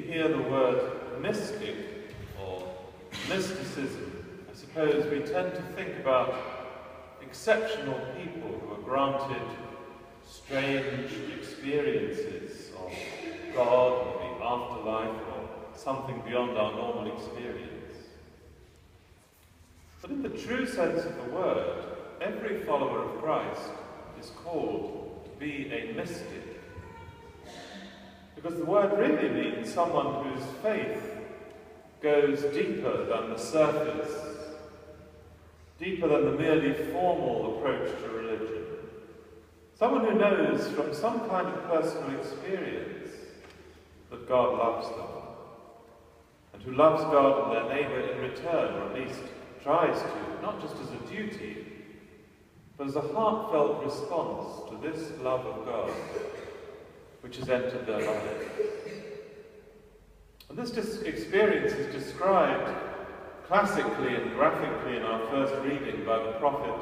hear the word mystic or mysticism, I suppose we tend to think about exceptional people who are granted strange experiences of God or the afterlife or something beyond our normal experience. But in the true sense of the word, every follower of Christ is called to be a mystic. Because the word really means someone whose faith goes deeper than the surface, deeper than the merely formal approach to religion. Someone who knows from some kind of personal experience that God loves them, and who loves God and their neighbour in return, or at least tries to, not just as a duty, but as a heartfelt response to this love of God which has entered their lives. And this experience is described classically and graphically in our first reading by the prophet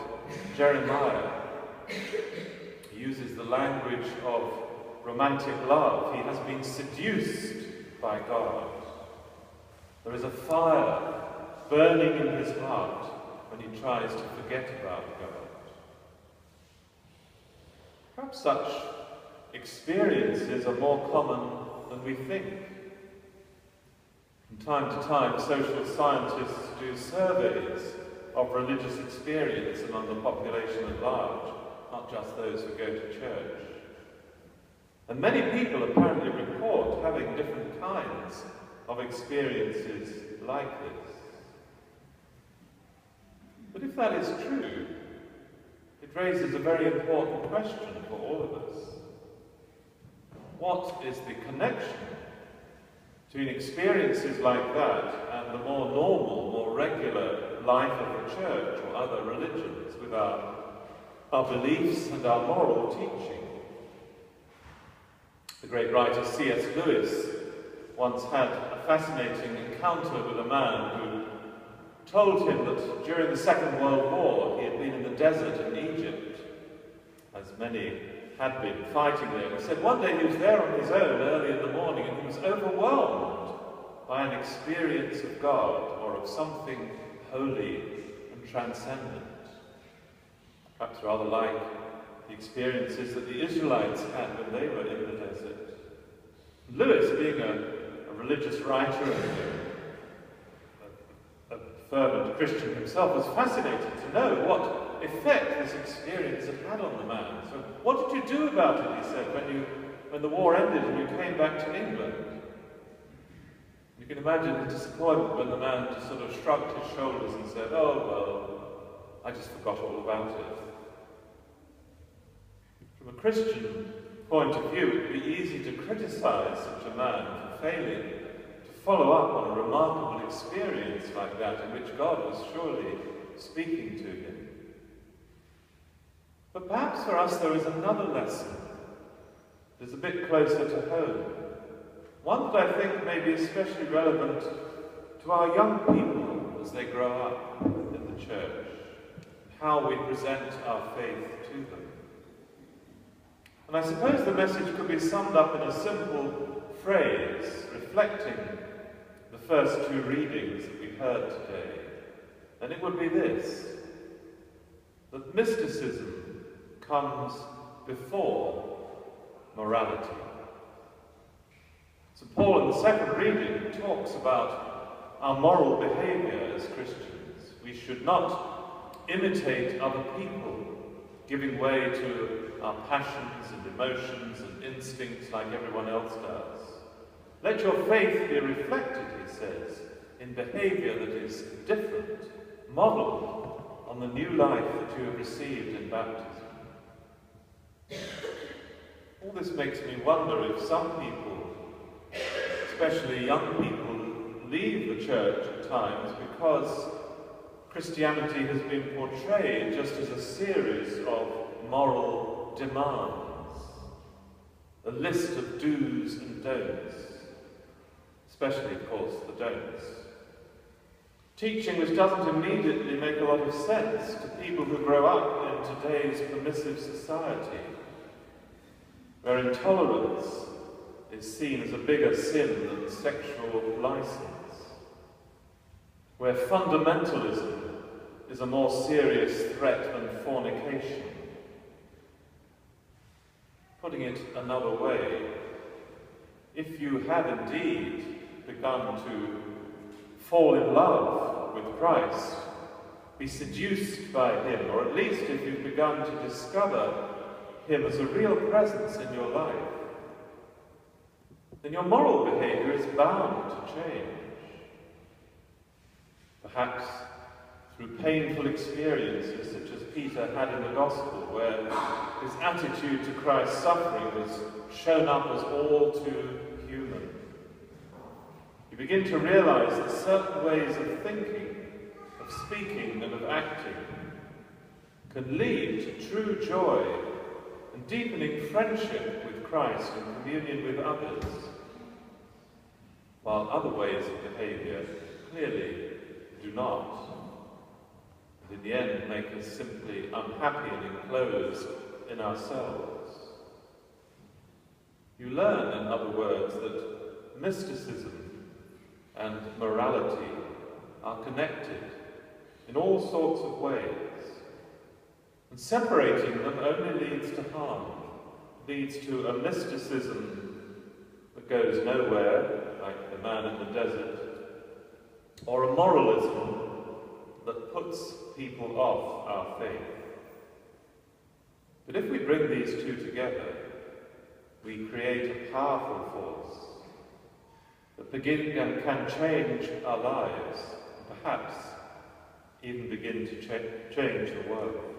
Jeremiah. He uses the language of romantic love. He has been seduced by God. There is a fire burning in his heart when he tries to forget about God. Perhaps such experiences are more common than we think. From time to time, social scientists do surveys of religious experience among the population at large, not just those who go to church. And many people apparently report having different kinds of experiences like this. But if that is true, it raises a very important question for all of us. What is the connection between experiences like that and the more normal, more regular life of the church or other religions with our beliefs and our moral teaching? The great writer C.S. Lewis once had a fascinating encounter with a man who told him that during the Second World War he had been in the desert in Egypt, as many had been fighting there. He said one day he was there on his own early in the morning and he was overwhelmed by an experience of God or of something holy and transcendent. Perhaps rather like the experiences that the Israelites had when they were in the desert. Lewis, being a religious writer and a fervent Christian himself, was fascinated to know what effect this experience had on the man. So, what did you do about it, he said, when the war ended and you came back to England? You can imagine the disappointment when the man just sort of shrugged his shoulders and said, "Oh, well, I just forgot all about it." From a Christian point of view, it would be easy to criticize such a man for failing to follow up on a remarkable experience like that in which God was surely speaking to him. But perhaps for us there is another lesson that is a bit closer to home. One that I think may be especially relevant to our young people as they grow up in the church, how we present our faith to them. And I suppose the message could be summed up in a simple phrase reflecting the first two readings that we heard today. And it would be this: that mysticism comes before morality. So Paul in the second reading talks about our moral behavior as Christians. We should not imitate other people, giving way to our passions and emotions and instincts like everyone else does. Let your faith be reflected, he says, in behavior that is different, modelled on the new life that you have received in baptism. All this makes me wonder if some people, especially young people, leave the church at times because Christianity has been portrayed just as a series of moral demands, a list of do's and don'ts, especially, of course, the don'ts. Teaching which doesn't immediately make a lot of sense to people who grow up in today's permissive society, where intolerance is seen as a bigger sin than sexual license, where fundamentalism is a more serious threat than fornication. Putting it another way, if you have indeed begun to fall in love with Christ, be seduced by him, or at least if you've begun to discover him as a real presence in your life, then your moral behavior is bound to change. Perhaps through painful experiences such as Peter had in the Gospel, where his attitude to Christ's suffering was shown up as all too human. You begin to realize that certain ways of thinking, of speaking and of acting can lead to true joy and deepening friendship with Christ and communion with others, while other ways of behavior clearly do not, and in the end make us simply unhappy and enclosed in ourselves. You learn, in other words, that mysticism and morality are connected in all sorts of ways, and separating them only leads to harm, leads to a mysticism that goes nowhere, like the man in the desert, or a moralism that puts people off our faith. But if we bring these two together, we create a powerful force that can change our lives, and perhaps even begin to change the world.